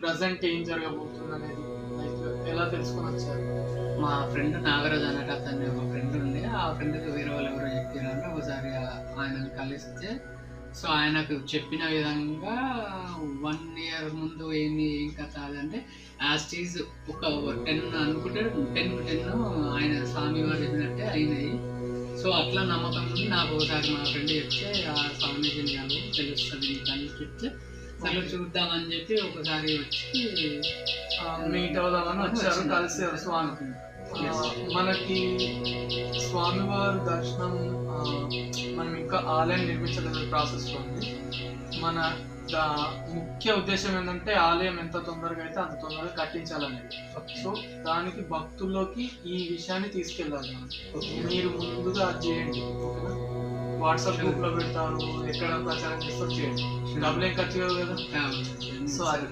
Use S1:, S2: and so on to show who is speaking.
S1: Present ఏం జరగబోతుంది అనేది లైక్ ఎలా తెలుసుకొని వచ్చారు?
S2: మా ఫ్రెండ్ నాగరాజు అన్నట్టు అతన్ని ఒక ఫ్రెండ్ ఉండే, ఆ ఫ్రెండ్కి వేరే వాళ్ళు ఎవరో చెప్పారంటే ఒకసారి ఆయనని కలిస్తే, సో ఆయనకు చెప్పిన విధంగా 1 year ముందు ఏం కథ అదంటే యాస్టీజ్ ఒక 10 అనుకుంటే 10 ఆయన స్వామి వారు చెప్పినట్టే అయినాయి. సో అట్లా నమ్మకం ఉంది నాకు. ఒకసారి మా ఫ్రెండ్ చెప్తే ఆ స్వామీజీని కాదు తెలుస్తుంది నీకు అని చెప్తే సరే చూద్దామని చెప్పి ఒకసారి వచ్చి
S1: మీట్ అవుదామని వచ్చారు, కలిసారు స్వామికి. మనకి స్వామివారి దర్శనం మనం ఇంకా ఆలయం నిర్మించగల ప్రాసెస్లో ఉంది. మన ముఖ్య ఉద్దేశం ఏంటంటే ఆలయం ఎంత తొందరగా అయితే అంత తొందరగా కట్టించాలనేది. సో దానికి భక్తుల్లోకి ఈ విషయాన్ని తీసుకెళ్ళాలి. మీరు ముందుగా చేయండి, ఓకేనా? వాట్సాప్ గ్రూప్లో పెడతారు, ఎక్కడ ప్రచారం చేస్తారు, చేయండి. డబ్బులు ఏం ఖర్చు కాదు కదా. సో అది